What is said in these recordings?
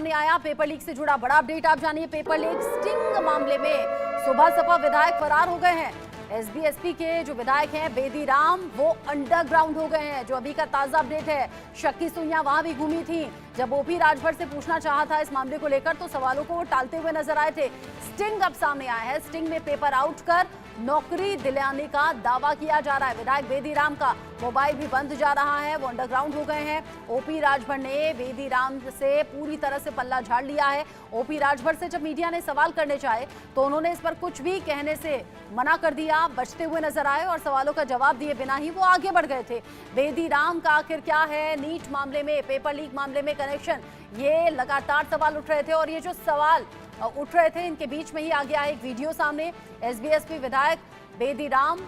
सामने आया paper leak से जुड़ा बड़ा अपडेट। आप जानिए पेपर लीक स्टिंग मामले में सुबह सपा विधायक फरार हो गए हैं। एसबीएसपी के जो विधायक हैं बेदी राम वो अंडरग्राउंड हो गए हैं। जो अभी का ताजा अपडेट है, शक्की सुइयां वहां भी घूमी थी। जब ओपी राजभर से पूछना चाहा था इस मामले को लेकर तो सवालों को वो टालते हुए नजर आए थे। स्टिंग अब सामने आया है। स्टिंग में पेपर आउट कर नौकरी दिलाने का दावा किया जा रहा है। विधायक बेदी राम का मोबाइल भी बंद जा रहा है, वो अंडरग्राउंड हो गए हैं। ओपी राजभर ने बेदी राम से पूरी तरह से पल्ला झाड़ लिया है। ओपी राजभर से जब मीडिया ने सवाल करने चाहे तो उन्होंने इस पर कुछ भी कहने से मना कर दिया, बचते हुए नजर आए और सवालों का जवाब दिए बिना ही वो आगे बढ़ गए थे। बेदी राम का आखिर क्या है नीट मामले में, पेपर लीक मामले में कनेक्शन, ये लगातार सवाल उठ रहे थे। और ये जो सवाल उठ रहे थे इनके बीच में ही आ गया एक वीडियो सामने। एसबीएसपी विधायक बेदी राम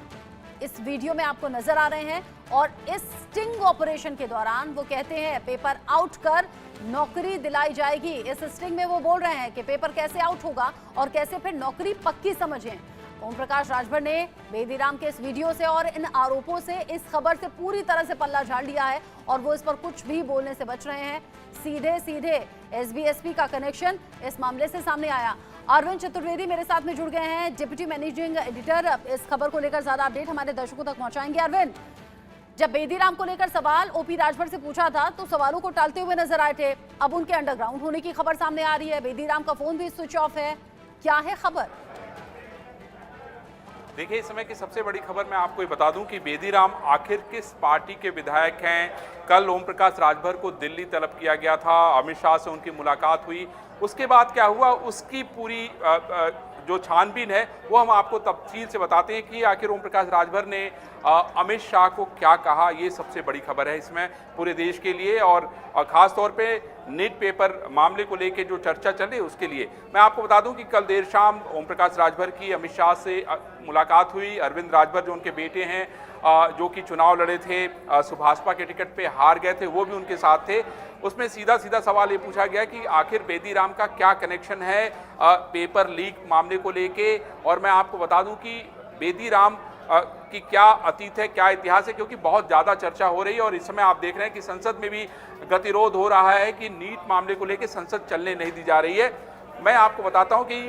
इस वीडियो में आपको नजर आ रहे हैं और इस स्टिंग ऑपरेशन के दौरान वो कहते हैं पेपर आउट कर नौकरी दिलाई जाएगी। इस स्टिंग में वो बोल रहे हैं कि पेपर कैसे आउट होगा और कैसे फिर नौकरी पक्की समझें। ओम प्रकाश राजभर ने बेदी राम के इस वीडियो से और इन आरोपों से, इस खबर से पूरी तरह से पल्ला झाड़ लिया है और वो इस पर कुछ भी बोलने से बच रहे हैं। सीधे सीधे एसबीएसपी का कनेक्शन इस मामले से सामने आया। अरविंद चतुर्वेदी मेरे साथ में जुड़ गए हैं, डिप्टी मैनेजिंग एडिटर। इस खबर को लेकर ज्यादा अपडेट हमारे दर्शकों तक पहुंचाएंगे। अरविंद, जब बेदी राम को लेकर सवाल ओपी राजभर से पूछा था तो सवालों को टालते हुए नजर आए थे। अब उनके अंडरग्राउंड होने की खबर सामने आ रही है। बेदी राम का फोन भी स्विच ऑफ है। क्या है खबर? देखिए, इस समय की सबसे बड़ी खबर मैं आपको ये बता दूं कि बेदी राम आखिर किस पार्टी के विधायक हैं। कल ओम प्रकाश राजभर को दिल्ली तलब किया गया था, अमित शाह से उनकी मुलाकात हुई। उसके बाद क्या हुआ उसकी पूरी जो छानबीन है वो हम आपको तफसील से बताते हैं कि आखिर ओम प्रकाश राजभर ने अमित शाह को क्या कहा। ये सबसे बड़ी खबर है इसमें पूरे देश के लिए और ख़ास तौर पे नीट पेपर मामले को लेकर जो चर्चा चले उसके लिए। मैं आपको बता दूं कि कल देर शाम ओम प्रकाश राजभर की अमित शाह से मुलाकात हुई। अरविंद राजभर जो उनके बेटे हैं, जो कि चुनाव लड़े थे, सुभाषपा के टिकट पे हार गए थे, वो भी उनके साथ थे। उसमें सीधा सीधा सवाल ये पूछा गया कि आखिर बेदी राम का क्या कनेक्शन है पेपर लीक मामले को लेके। और मैं आपको बता दूं कि बेदी राम की क्या अतीत है, क्या इतिहास है, क्योंकि बहुत ज़्यादा चर्चा हो रही है और इस समय आप देख रहे हैं कि संसद में भी गतिरोध हो रहा है कि नीट मामले को लेकर संसद चलने नहीं दी जा रही है। मैं आपको बताता हूं कि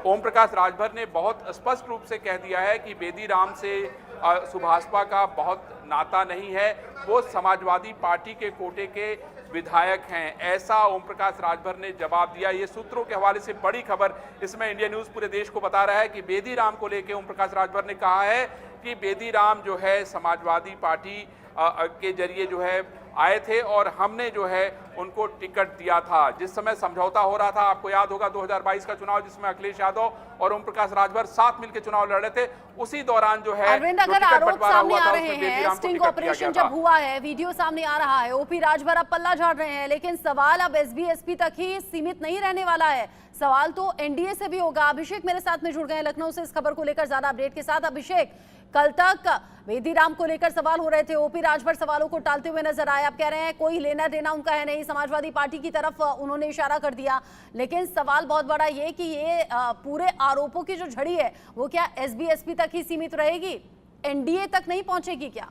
ओम प्रकाश राजभर ने बहुत स्पष्ट रूप से कह दिया है कि बेदी राम से सुभाषपा का बहुत नाता नहीं है, वो समाजवादी पार्टी के कोटे के विधायक हैं, ऐसा ओम प्रकाश राजभर ने जवाब दिया। ये सूत्रों के हवाले से बड़ी खबर इसमें इंडिया न्यूज़ पूरे देश को बता रहा है कि बेदी राम को लेकर ओम प्रकाश राजभर ने कहा है कि बेदी राम जो है समाजवादी पार्टी के जरिए जो है आए थे और हमने जो है उनको टिकट दिया था। जिस समय समझौता हो रहा था, आपको याद होगा 2022 का चुनाव जिसमें अखिलेश यादव और ओम प्रकाश राजभर साथ मिलकर चुनाव लड़ रहे थे, उसी दौरान जो है अरविंद, अगर आरोप सामने आ रहे हैं, स्टिंग ऑपरेशन जब हुआ है, वीडियो सामने आ रहा है, ओपी राजभर अब पल्ला झाड़ रहे हैं, लेकिन सवाल अब एसबीएसपी तक ही सीमित नहीं रहने वाला है। सवाल तो एनडीए से भी होगा। अभिषेक मेरे साथ में जुड़ गए हैं लखनऊ से इस खबर को लेकर ज्यादा अपडेट के साथ। अभिषेक, कल तक बेदी राम को लेकर सवाल हो रहे थे, ओपी राजभर सवालों को टालते हुए नजर आए। आप कह रहे हैं कोई लेना देना उनका है नहीं, समाजवादी पार्टी की तरफ उन्होंने इशारा कर दिया, लेकिन सवाल बहुत बड़ा ये कि ये पूरे आरोपों की जो झड़ी है वो क्या एसबीएसपी तक ही सीमित रहेगी, एनडीए तक नहीं पहुंचेगी क्या?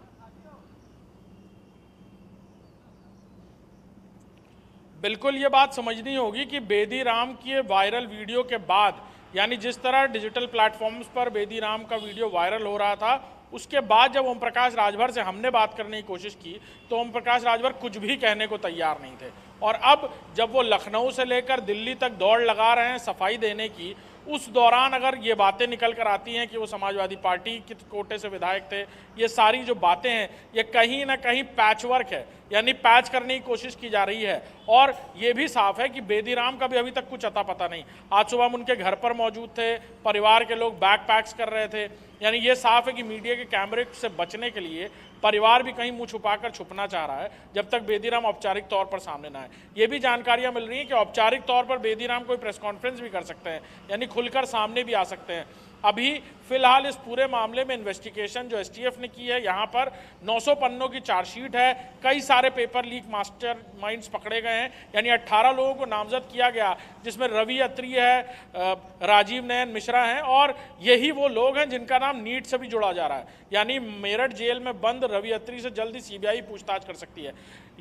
बिल्कुल ये बात समझनी होगी कि बेदी राम की वायरल वीडियो के बाद, यानी जिस तरह डिजिटल प्लेटफॉर्म्स पर बेदी राम का वीडियो वायरल हो रहा था, उसके बाद जब ओम प्रकाश राजभर से हमने बात करने की कोशिश की तो ओम प्रकाश राजभर कुछ भी कहने को तैयार नहीं थे। और अब जब वो लखनऊ से लेकर दिल्ली तक दौड़ लगा रहे हैं सफाई देने की, उस दौरान अगर ये बातें निकल कर आती हैं कि वो समाजवादी पार्टी के कोटे से विधायक थे, ये सारी जो बातें हैं ये कहीं ना कहीं पैचवर्क है, यानी पैच करने की कोशिश की जा रही है। और ये भी साफ है कि बेदी राम का भी अभी तक कुछ अता पता नहीं। आज सुबह हम उनके घर पर मौजूद थे, परिवार के लोग बैग पैक्स कर रहे थे, यानी ये साफ है कि मीडिया के कैमरे से बचने के लिए परिवार भी कहीं मुंह छुपाकर छुपना चाह रहा है जब तक बेदी राम औपचारिक तौर पर सामने ना आए। ये भी जानकारियां मिल रही हैं कि औपचारिक तौर पर बेदी राम कोई प्रेस कॉन्फ्रेंस भी कर सकते हैं, यानी खुलकर सामने भी आ सकते हैं। अभी फिलहाल इस पूरे मामले में इन्वेस्टिगेशन जो एसटीएफ ने की है, यहाँ पर 900 पन्नों की चार्जशीट है, कई सारे पेपर लीक मास्टरमाइंड्स पकड़े गए हैं, यानी 18 लोगों को नामजद किया गया, जिसमें रवि अत्री है, राजीव नयन मिश्रा हैं, और यही वो लोग हैं जिनका नाम नीट से भी जुड़ा जा रहा है। यानी मेरठ जेल में बंद रवि अत्री से जल्दी सीबीआई पूछताछ कर सकती है।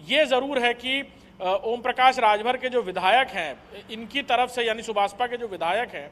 ये ज़रूर है कि ओम प्रकाश राजभर के जो विधायक हैं इनकी तरफ से, यानी सुभाषपा के जो विधायक हैं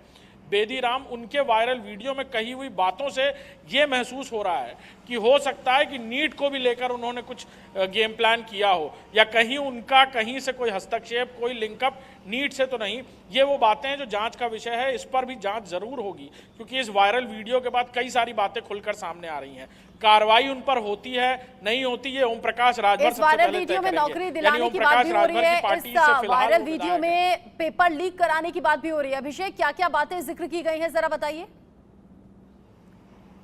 बेदी राम, उनके वायरल वीडियो में कही हुई बातों से ये महसूस हो रहा है कि हो सकता है कि नीट को भी लेकर उन्होंने कुछ गेम प्लान किया हो, या कहीं उनका कहीं से कोई हस्तक्षेप, कोई लिंकअप नीट से तो नहीं। ये वो बातें हैं जो जांच का विषय है, इस पर भी जांच जरूर होगी, क्योंकि इस वायरल वीडियो के बाद कई सारी बातें खुलकर सामने आ रही हैं। कार्रवाई उन पर होती है नहीं होती, ये ओम प्रकाश राजभर इस वायरल वीडियो में नौकरी दिलाने की बात भी हो रही है, इस वायरल वीडियो में पेपर लीक कराने की बात भी हो रही है। अभिषेक, क्या क्या बातें जिक्र की गई हैं, जरा बताइए।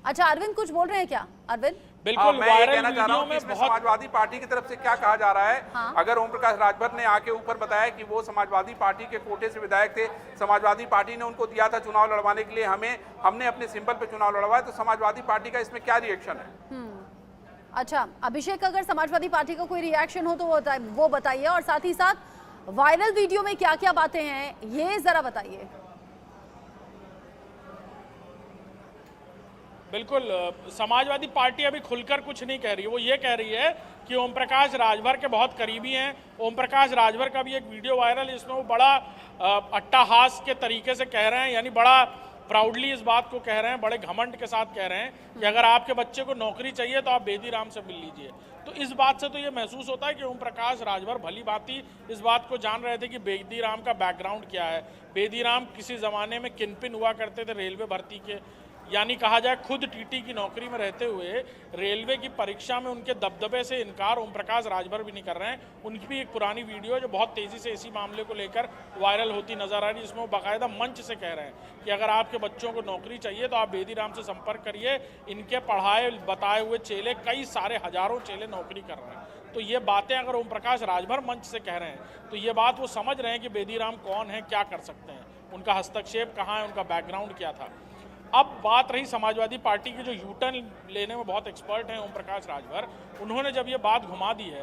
अच्छा, अरविंद कुछ बोल रहे हैं क्या? अरविंद, बिल्कुल, मैं ये कहना चाह रहा हूं कि इसमें समाजवादी पार्टी की तरफ से क्या कहा जा रहा है। अगर ओम प्रकाश राजभर ने आके ऊपर बताया कि वो समाजवादी पार्टी के कोटे से विधायक थे, समाजवादी पार्टी ने उनको दिया था चुनाव लड़वाने के लिए, हमने अपने सिंबल पे चुनाव लड़वाया, तो समाजवादी पार्टी का इसमें क्या रिएक्शन है? अच्छा अभिषेक, अगर समाजवादी पार्टी का कोई रिएक्शन हो तो वो बताइए, और साथ ही साथ वायरल वीडियो में क्या क्या बातें हैं ये जरा बताइए। बिल्कुल, समाजवादी पार्टी अभी खुलकर कुछ नहीं कह रही है। वो ये कह रही है कि ओम प्रकाश राजभर के बहुत करीबी हैं। ओम प्रकाश राजभर का भी एक वीडियो वायरल है, इसमें वो बड़ा अट्टहास के तरीके से कह रहे हैं, यानी बड़ा प्राउडली इस बात को कह रहे हैं, बड़े घमंड के साथ कह रहे हैं कि अगर आपके बच्चे को नौकरी चाहिए तो आप बेदी राम से मिल लीजिए। तो इस बात से तो ये महसूस होता है कि ओम प्रकाश राजभर भली भांति इस बात को जान रहे थे कि बेदी राम का बैकग्राउंड क्या है। बेदी राम किसी ज़माने में किनपिन हुआ करते थे रेलवे भर्ती के, यानी कहा जाए खुद टीटी की नौकरी में रहते हुए रेलवे की परीक्षा में उनके दबदबे से इनकार ओम प्रकाश राजभर भी नहीं कर रहे हैं। उनकी भी एक पुरानी वीडियो है जो बहुत तेज़ी से इसी मामले को लेकर वायरल होती नजर आ रही है, जिसमें वो बाकायदा मंच से कह रहे हैं कि अगर आपके बच्चों को नौकरी चाहिए तो आप बेदी राम से संपर्क करिए, इनके पढ़ाए बताए हुए चेले, कई सारे हजारों चेले नौकरी कर रहे हैं। तो ये बातें अगर ओम प्रकाश राजभर मंच से कह रहे हैं तो ये बात वो समझ रहे हैं कि बेदी राम कौन है, क्या कर सकते हैं, उनका हस्तक्षेप कहाँ है, उनका बैकग्राउंड क्या था। अब बात रही समाजवादी पार्टी की, जो यूटर्न लेने में बहुत एक्सपर्ट हैं ओम प्रकाश राजभर, उन्होंने जब ये बात घुमा दी है,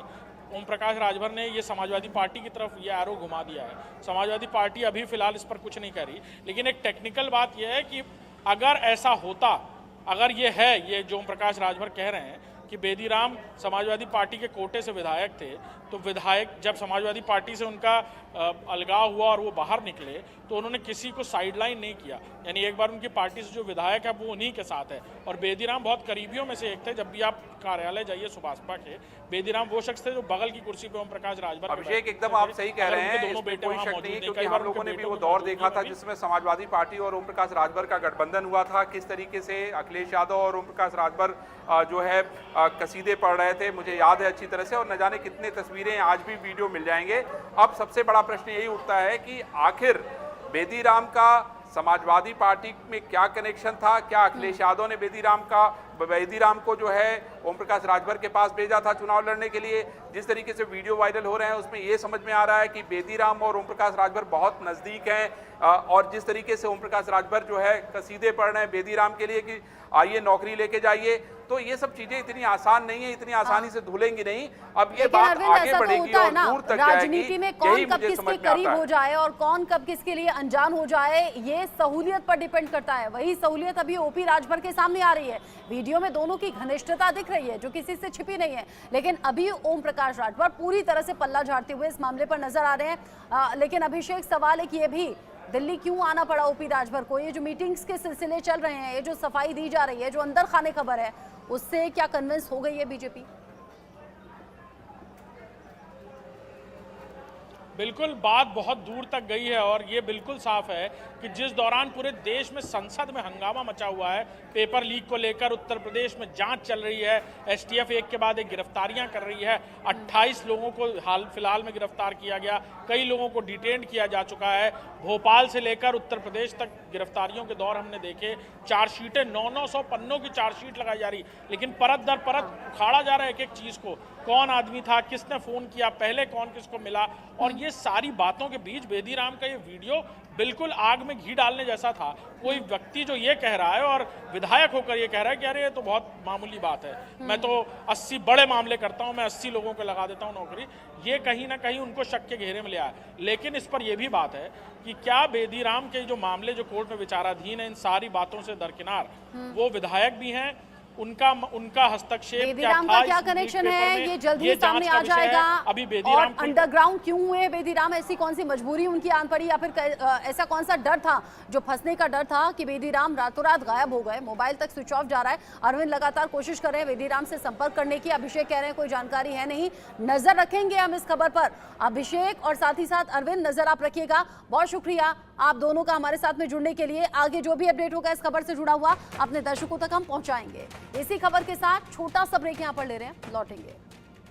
ओम प्रकाश राजभर ने ये समाजवादी पार्टी की तरफ ये एरो घुमा दिया है। समाजवादी पार्टी अभी फिलहाल इस पर कुछ नहीं कर रही, लेकिन एक टेक्निकल बात यह है कि अगर ऐसा होता, अगर ये है ये जो ओम प्रकाश राजभर कह रहे हैं कि बेदी राम समाजवादी पार्टी के कोटे से विधायक थे, तो विधायक जब समाजवादी पार्टी से उनका अलगाव हुआ और वो बाहर निकले तो उन्होंने किसी को साइडलाइन नहीं किया, यानी एक बार उनकी पार्टी से जो विधायक है वो उन्हीं के साथ है। और बेदी राम बहुत करीबियों में से एक थे। जब भी आप कार्यालय जाइए सुभाषपा के, बेदी राम वो शख्स थे जो बगल की कुर्सी पे ओम प्रकाश राजभर। अभिषेक, एकदम आप सही कह रहे हैं, दोनों बेटे कोई वहाँ शक मौजूद नहीं, हैं। क्योंकि कई हम बार लोगों ने उनके भी वो बेटों दौर को देखा था मौजूद जिसमें समाजवादी पार्टी और ओम प्रकाश राजभर का गठबंधन हुआ था, किस तरीके से अखिलेश यादव और ओम प्रकाश राजभर जो है कसीदे पढ़ रहे थे, मुझे याद है अच्छी तरह से, और न जाने कितने तस्वीरें आज भी वीडियो मिल जाएंगे। अब सबसे बड़ा प्रश्न यही उठता है कि आखिर बेदी राम का समाजवादी पार्टी में क्या कनेक्शन था? क्या अखिलेश यादव ने बेदी राम को जो है ओम प्रकाश राजभर के पास भेजा था चुनाव लड़ने के लिए? जिस तरीके से वीडियो वायरल हो रहे हैं उसमें ये समझ में आ रहा है कि बेदी राम और ओम प्रकाश राजभर बहुत नज़दीक हैं, और जिस तरीके से ओम प्रकाश राजभर जो है कसीदे पढ़ रहे हैं बेदी राम के लिए कि आइए नौकरी लेके जाइए, तो ये सब चीजें इतनी आसान नहीं है, इतनी आसानी से धुलेंगी नहीं। अब ये बात आगे बढ़ेगी और दूर तक जाएगी। राजनीति में कौन कब किसके करीब हो जाए और कौन कब किसके लिए अनजान हो जाए, ये सहूलियत पर डिपेंड करता है। वही सहूलियत अभी ओपी राजभर के सामने आ रही है। वीडियो में दोनों की घनिष्ठता दिख रही है जो किसी से छिपी नहीं है, लेकिन अभी ओम प्रकाश राजभर पूरी तरह से पल्ला झाड़ते हुए इस मामले पर नजर आ रहे हैं। लेकिन अभिषेक, सवाल है कि ये भी दिल्ली क्यों आना पड़ा ओपी राजभर को? ये जो मीटिंग्स के सिलसिले चल रहे हैं, ये जो सफाई दी जा रही है, जो अंदर खाने खबर है, उससे क्या कन्विंस हो गई है बीजेपी? बिल्कुल, बात बहुत दूर तक गई है और ये बिल्कुल साफ है कि जिस दौरान पूरे देश में संसद में हंगामा मचा हुआ है पेपर लीक को लेकर, उत्तर प्रदेश में जांच चल रही है, एसटीएफ एक के बाद एक गिरफ्तारियां कर रही है, 28 लोगों को हाल फिलहाल में गिरफ्तार किया गया, कई लोगों को डिटेन किया जा चुका है। भोपाल से लेकर उत्तर प्रदेश तक गिरफ्तारियों के दौर हमने देखे, चार्जशीटें 900 पन्नों की चार्जशीट लगाई जा रही, लेकिन परत दर परत उखाड़ा जा रहा है एक एक चीज़ को, कौन आदमी था, किसने फ़ोन किया, पहले कौन किसको मिला। और ये सारी बातों के बीच बेदी राम का ये वीडियो बिल्कुल आग में घी डालने जैसा था। कोई व्यक्ति जो ये कह रहा है और विधायक होकर ये कह रहा है कि अरे ये तो बहुत मामूली बात है, मैं तो 80 बड़े मामले करता हूँ, मैं 80 लोगों को लगा देता हूँ नौकरी, ये कहीं ना कहीं उनको शक के घेरे में ले आया। लेकिन इस पर यह भी बात है कि क्या बेदी राम के जो मामले जो कोर्ट में विचाराधीन है, इन सारी बातों से दरकिनार वो विधायक भी हैं, उनका हस्तक्षेप क्या बेदीराम था का क्या इस कनेक्शन न्यूज़पेपर है, में, ये जल्द ही जांच सामने का आ विषय है। जाएगा। अभी और बेदीराम अंडरग्राउंड क्यों हुए बेदीराम, ऐसी कौन सी मजबूरी उनकी आन पड़ी, या फिर ऐसा कौन सा डर था, जो फंसने का डर था कि बेदीराम रातों रात गायब हो गए, मोबाइल तक स्विच ऑफ जा रहा है। अरविंद लगातार कोशिश कर रहे हैं बेदीराम से संपर्क करने की, अभिषेक कह रहे हैं कोई जानकारी है नहीं। नजर रखेंगे हम इस खबर पर, अभिषेक और साथ ही साथ अरविंद नजर आप रखिएगा। बहुत शुक्रिया आप दोनों का हमारे साथ में जुड़ने के लिए। आगे जो भी अपडेट होगा इस खबर से जुड़ा हुआ अपने दर्शकों तक हम पहुंचाएंगे। इसी खबर के साथ छोटा सा ब्रेक यहां पर ले रहे हैं, लौटेंगे।